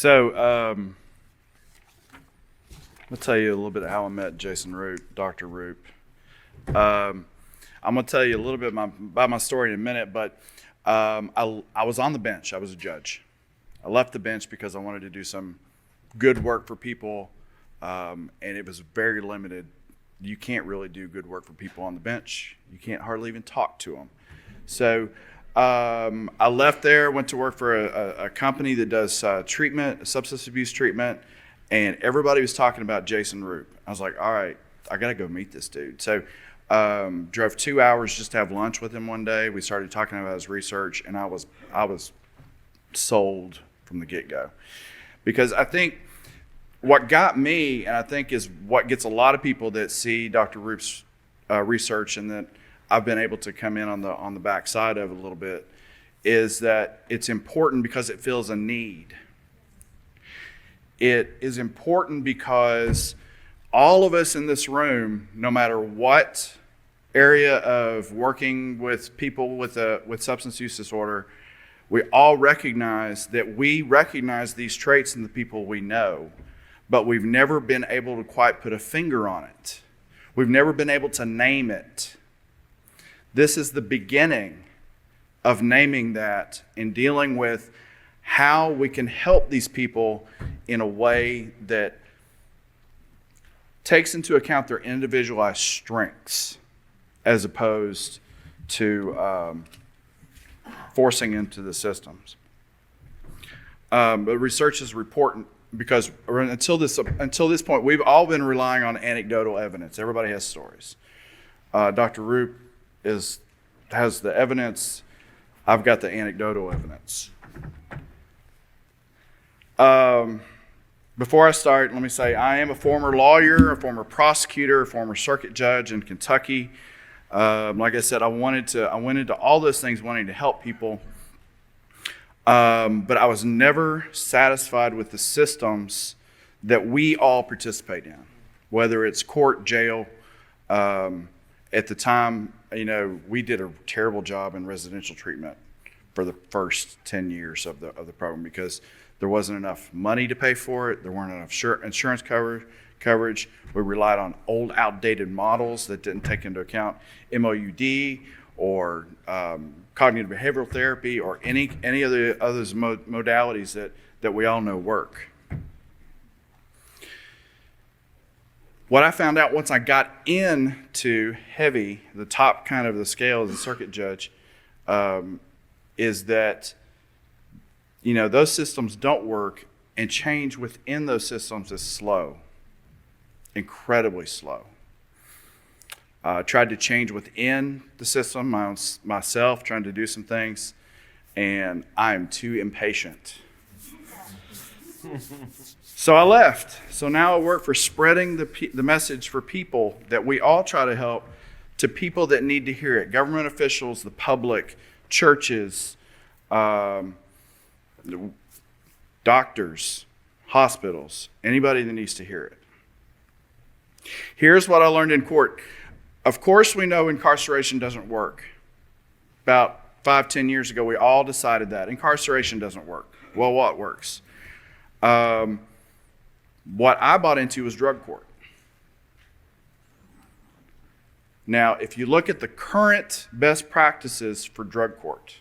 So, I'll tell you a little bit of how I met Jason Roop, Dr. Roop. I'm going to tell you a little bit about my story in a minute, but I was on the bench. I was a judge. I left the bench because I wanted to do some good work for people, and it was very limited. You can't really do good work for people on the bench. You can't hardly even talk to them. So I left there, went to work for a company that does treatment, substance abuse treatment, and everybody was talking about Jason Roop. I was like, all right, I got to go meet this dude. So drove 2 hours just to have lunch with him one day. We started talking about his research, and I was sold from the get-go. Because I think what got me, and I think is what gets a lot of people that see Dr. Roop's research and that I've been able to come in on the back side of it a little bit, is that it's important because it fills a need. It is important because all of us in this room, no matter what area of working with people with substance use disorder, we all recognize these traits in the people we know, but we've never been able to quite put a finger on it. We've never been able to name it. This is the beginning of naming that and dealing with how we can help these people in a way that takes into account their individualized strengths as opposed to forcing into the systems. But research is important because until this point, we've all been relying on anecdotal evidence. Everybody has stories. Dr. Roop has the evidence. I've got the anecdotal evidence. Before I start, let me say I am a former lawyer, a former prosecutor, a former circuit judge in Kentucky. Like I said, I went into all those things wanting to help people, but I was never satisfied with the systems that we all participate in, whether it's court, jail. At the time, we did a terrible job in residential treatment for the first 10 years of the program because there wasn't enough money to pay for it. There weren't enough insurance coverage. We relied on old, outdated models that didn't take into account MOUD or cognitive behavioral therapy or any of the other modalities that we all know work. What I found out once I got into heavy, the top kind of the scale as a circuit judge, is that those systems don't work, and change within those systems is slow, incredibly slow. Tried to change within the system myself, trying to do some things, and I'm too impatient. So I left. So now I work for spreading the message for people that we all try to help to people that need to hear it. Government officials, the public, churches, doctors, hospitals, anybody that needs to hear it. Here's what I learned in court. Of course, we know incarceration doesn't work. About 5-10 years ago, we all decided that incarceration doesn't work. Well, what works? What I bought into was drug court. Now, if you look at the current best practices for drug court,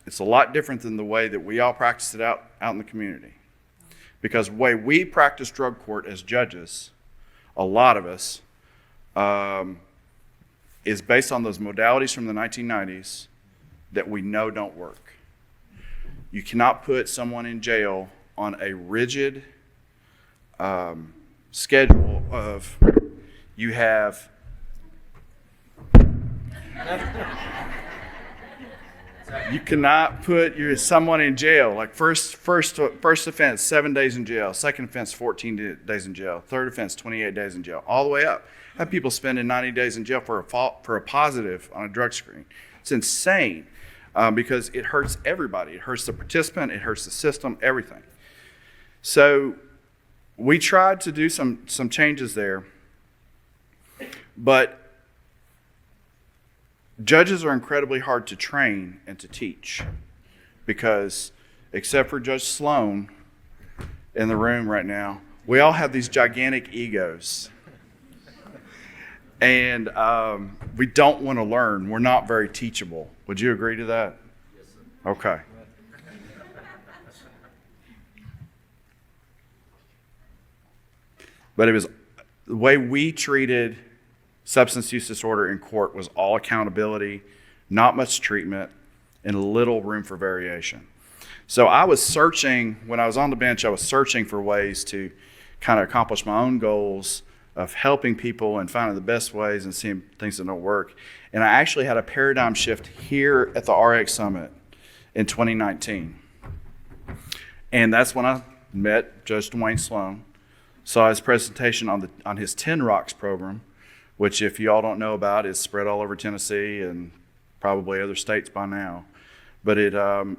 it's a lot different than the way that we all practice it out in the community. Because the way we practice drug court as judges, a lot of us, is based on those modalities from the 1990s that we know don't work. You cannot put someone in jail on a rigid schedule of you have you cannot put someone in jail like first offense 7 days in jail, second offense 14 days in jail, third offense 28 days in jail, all the way up. Have people spending 90 days in jail for a positive on a drug screen. It's insane. Because it hurts everybody. It hurts the participant, it hurts the system, everything. So we tried to do some changes there, but judges are incredibly hard to train and to teach because except for Judge Sloan in the room right now, we all have these gigantic egos. And we don't want to learn. We're not very teachable. Would you agree to that? Yes, sir. Okay. But it was the way we treated substance use disorder in court was all accountability, not much treatment, and little room for variation. So I was searching, when I was on the bench, I was searching for ways to kind of accomplish my own goals of helping people and finding the best ways and seeing things that don't work. And I actually had a paradigm shift here at the RX Summit in 2019. And that's when I met Judge Dwayne Sloan, saw his presentation on his 10 Rocks program, which if you all don't know about, is spread all over Tennessee and probably other states by now. But it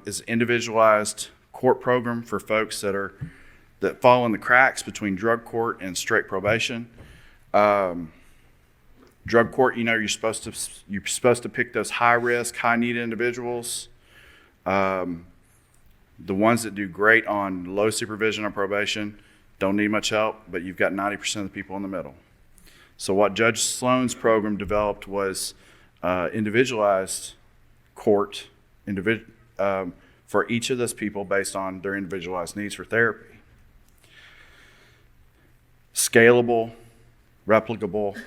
is an individualized court program for folks that fall in the cracks between drug court and straight probation. Drug court, you're supposed to pick those high risk, high need individuals. The ones that do great on low supervision or probation don't need much help, but you've got 90% of the people in the middle. So what Judge Sloan's program developed was individualized court for each of those people based on their individualized needs for therapy. Scalable, replicable,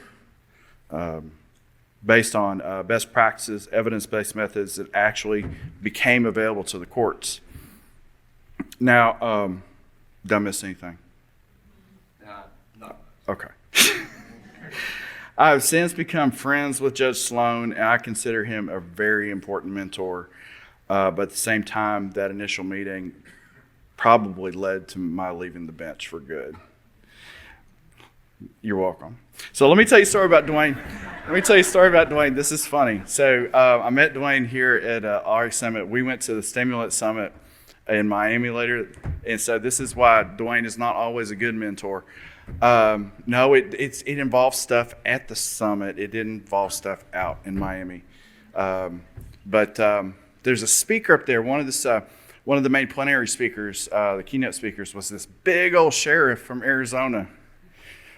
based on best practices, evidence-based methods that actually became available to the courts. Now, did I miss anything? No. Okay. I have since become friends with Judge Sloan, and I consider him a very important mentor. But at the same time, that initial meeting probably led to my leaving the bench for good. You're welcome. So let me tell you a story about Dwayne. This is funny. So I met Dwayne here at RX Summit. We went to the Stimulant Summit in Miami later. And so this is why Dwayne is not always a good mentor. No, it involves stuff at the summit. It didn't involve stuff out in Miami. But there's a speaker up there. One of the main plenary speakers, the keynote speakers, was this big old sheriff from Arizona.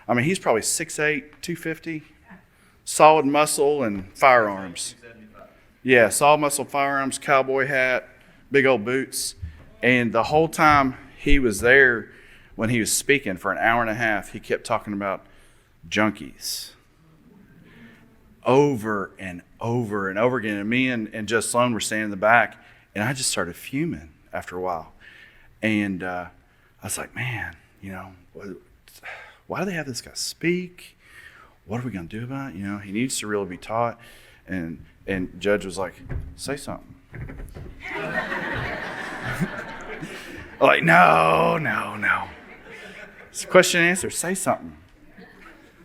I mean, he's probably 6'8", 250, solid muscle and firearms. Yeah, solid muscle, firearms, cowboy hat, big old boots. And the whole time he was there, when he was speaking for an hour and a half, he kept talking about junkies over and over and over again. And me and Judge Sloan were standing in the back, and I just started fuming after a while. And I was like, man, why do they have this guy speak? What are we going to do about it? He needs to really be taught. And Judge was like, say something. Like, no. It's a question and answer. Say something.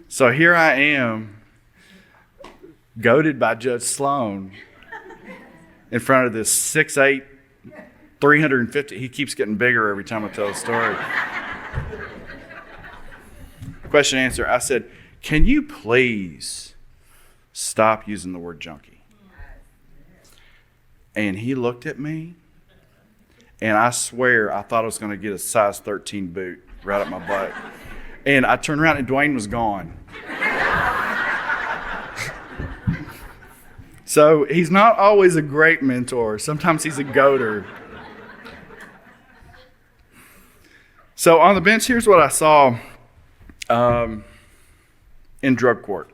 So here I am, goaded by Judge Sloan in front of this 6'8", 350. He keeps getting bigger every time I tell the story. Question and answer. I said, can you please stop using the word junkie? And he looked at me, and I swear I thought I was going to get a size 13 boot right up my butt. And I turned around and Dwayne was gone. So he's not always a great mentor. Sometimes he's a goater. So on the bench, here's what I saw in drug court.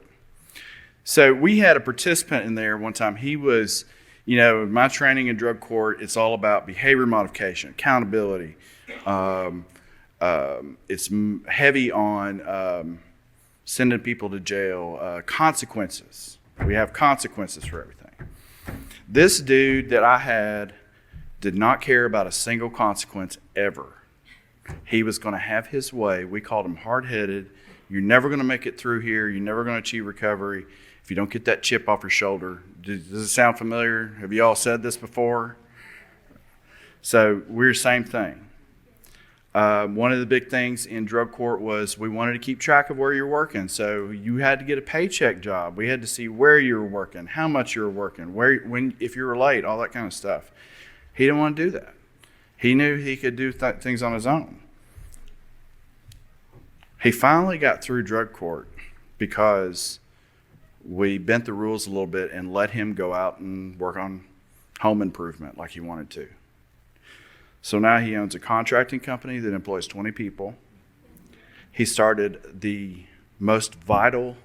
So we had a participant in there one time. He was, my training in drug court, it's all about behavior modification, accountability. It's heavy on sending people to jail, consequences. We have consequences for everything. This dude that I had did not care about a single consequence ever. He was going to have his way. We called him hard-headed. You're never going to make it through here. You're never going to achieve recovery if you don't get that chip off your shoulder. Does it sound familiar? Have you all said this before? So we're the same thing. One of the big things in drug court was we wanted to keep track of where you're working. So you had to get a paycheck job. We had to see where you were working, how much you were working, if you were late, all that kind of stuff. He didn't want to do that. He knew he could do things on his own. He finally got through drug court because we bent the rules a little bit and let him go out and work on home improvement like he wanted to. So now he owns a contracting company that employs 20 people. He started the most vital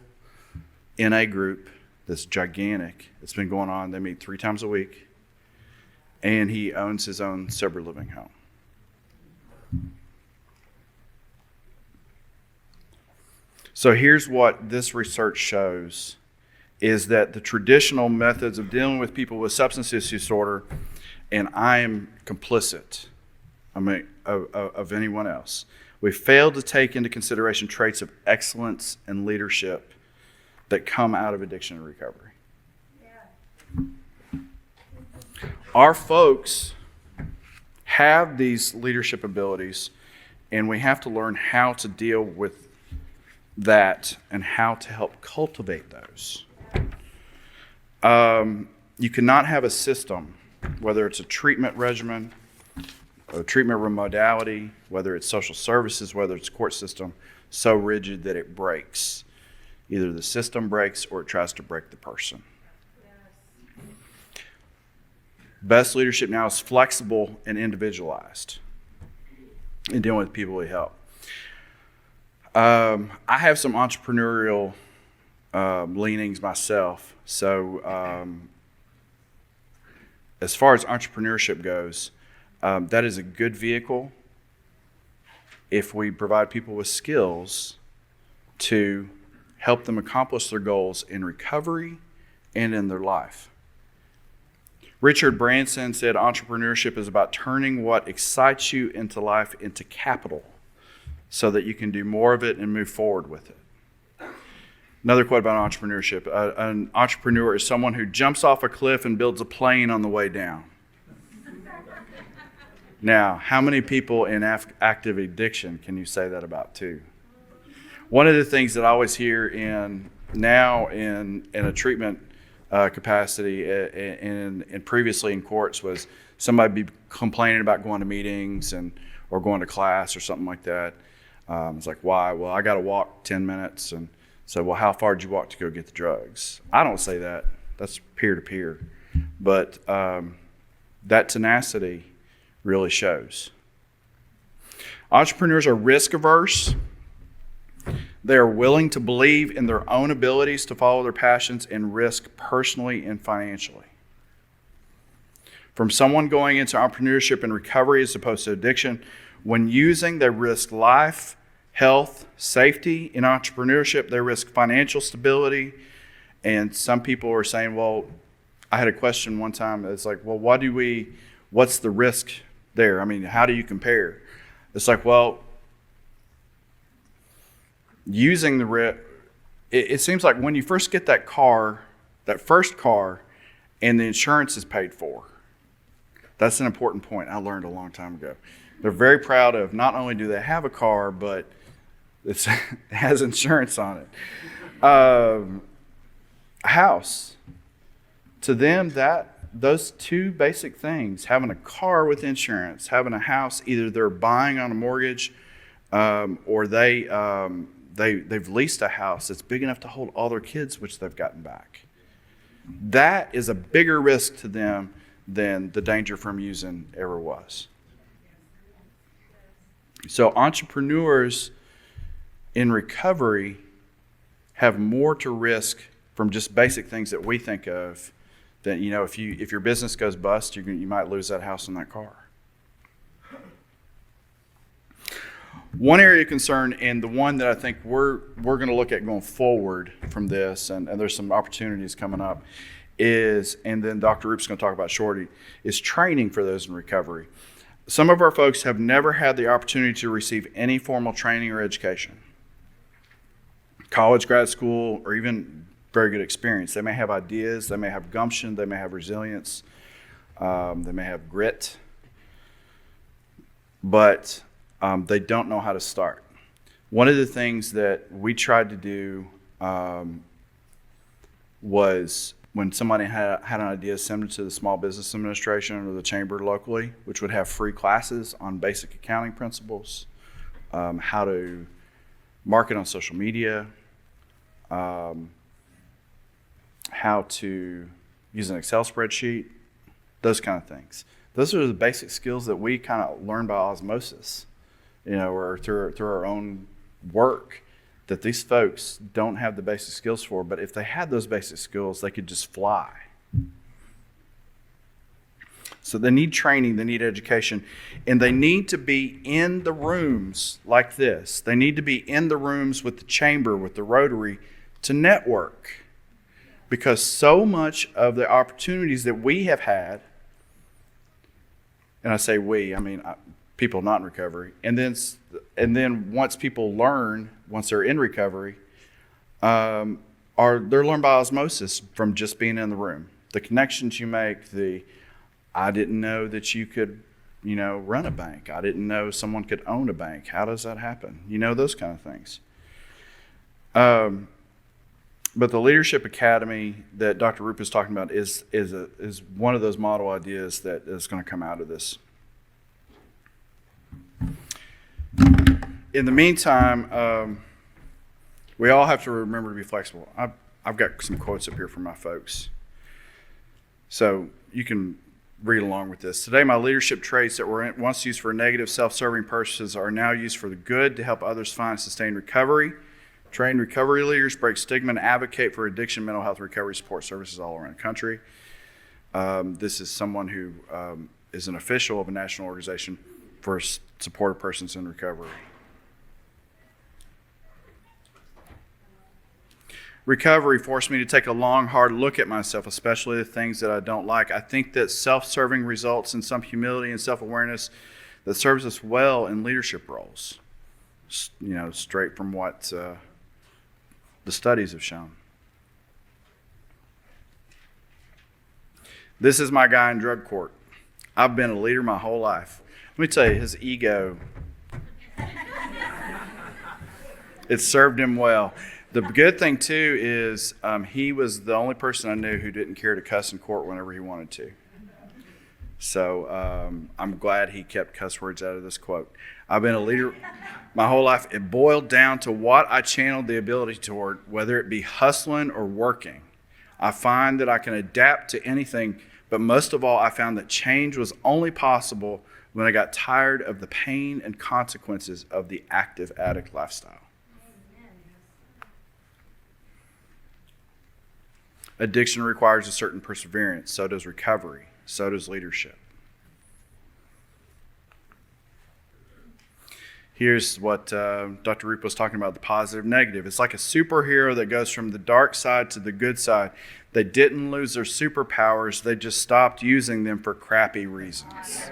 NA group that's gigantic. It's been going on. They meet 3 times a week. And he owns his own sober living home. So here's what this research shows, is that the traditional methods of dealing with people with substance use disorder, and I am complicit, of anyone else, we failed to take into consideration traits of excellence and leadership that come out of addiction and recovery. Our folks have these leadership abilities, and we have to learn how to deal with that and how to help cultivate those. You cannot have a system, whether it's a treatment regimen, a treatment modality, whether it's social services, whether it's court system, so rigid that it breaks. Either the system breaks or it tries to break the person. Best leadership now is flexible and individualized in dealing with people we help. I have some entrepreneurial leanings myself. So as far as entrepreneurship goes, that is a good vehicle if we provide people with skills to help them accomplish their goals in recovery and in their life. Richard Branson said entrepreneurship is about turning what excites you into life into capital so that you can do more of it and move forward with it. Another quote about entrepreneurship. An entrepreneur is someone who jumps off a cliff and builds a plane on the way down. Now, how many people in active addiction can you say that about too? One of the things that I always hear in a treatment capacity and previously in courts was somebody be complaining about going to meetings or going to class or something like that. It's like, why? Well, I got to walk 10 minutes. And so, well, how far did you walk to go get the drugs? I don't say that. That's peer-to-peer. But that tenacity really shows. Entrepreneurs are risk-averse. They are willing to believe in their own abilities to follow their passions and risk personally and financially. From someone going into entrepreneurship and recovery as opposed to addiction, when using, they risk life, health, safety. In entrepreneurship, they risk financial stability. And some people are saying, well, I had a question one time. It's like, well, what's the risk there? I mean, how do you compare? It's like, well, using the risk, it seems like when you first get that first car, and the insurance is paid for. That's an important point I learned a long time ago. They're very proud of not only do they have a car, but it has insurance on it. A house. To them, those two basic things, having a car with insurance, having a house, either they're buying on a mortgage or they've leased a house that's big enough to hold all their kids, which they've gotten back. That is a bigger risk to them than the danger from using ever was. So entrepreneurs in recovery have more to risk from just basic things that we think of. That, if your business goes bust, you might lose that house and that car. One area of concern, and the one that I think we're going to look at going forward from this, and there's some opportunities coming up, is, and then Dr. Roop's going to talk about shortly, is training for those in recovery. Some of our folks have never had the opportunity to receive any formal training or education. College, grad school, or even very good experience. They may have ideas, they may have gumption, they may have resilience, they may have grit, but they don't know how to start. One of the things that we tried to do was when somebody had an idea, send it to the Small Business Administration or the chamber locally, which would have free classes on basic accounting principles, how to market on social media, how to use an Excel spreadsheet, those kind of things. Those are the basic skills that we kind of learn by osmosis, or through our own work, that these folks don't have the basic skills for. But if they had those basic skills, they could just fly. So they need training, they need education, and they need to be in the rooms like this. They need to be in the rooms with the chamber, with the Rotary, to network. Because so much of the opportunities that we have had, and I say we, I mean people not in recovery, and then once people learn, once they're in recovery, they're learned by osmosis from just being in the room. The connections you make, I didn't know that you could, run a bank. I didn't know someone could own a bank. How does that happen? Those kind of things. But the Leadership Academy that Dr. Roop is talking about is one of those model ideas that is going to come out of this. In the meantime, we all have to remember to be flexible. I've got some quotes up here from my folks, so you can read along with this. Today, my leadership traits that were once used for negative, self-serving purposes are now used for the good to help others find sustained recovery. Trained recovery leaders break stigma and advocate for addiction, mental health, recovery support services all around the country. This is someone who is an official of a national organization for support of persons in recovery. Recovery forced me to take a long, hard look at myself, especially the things that I don't like. I think that self-serving results in some humility and self-awareness that serves us well in leadership roles. Straight from what the studies have shown. This is my guy in drug court. I've been a leader my whole life. Let me tell you, his ego, it served him well. The good thing, too, is he was the only person I knew who didn't care to cuss in court whenever he wanted to. So I'm glad he kept cuss words out of this quote. I've been a leader my whole life. It boiled down to what I channeled the ability toward, whether it be hustling or working. I find that I can adapt to anything, but most of all, I found that change was only possible when I got tired of the pain and consequences of the active addict lifestyle. Addiction requires a certain perseverance. So does recovery. So does leadership. Here's what Dr. Roop was talking about, the positive, negative. It's like a superhero that goes from the dark side to the good side. They didn't lose their superpowers. They just stopped using them for crappy reasons.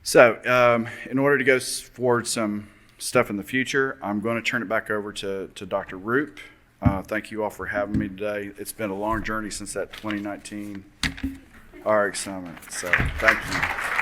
So in order to go forward some stuff in the future, I'm going to turn it back over to Dr. Roop. Thank you all for having me today. It's been a long journey since that 2019 RX Summit, so thank you.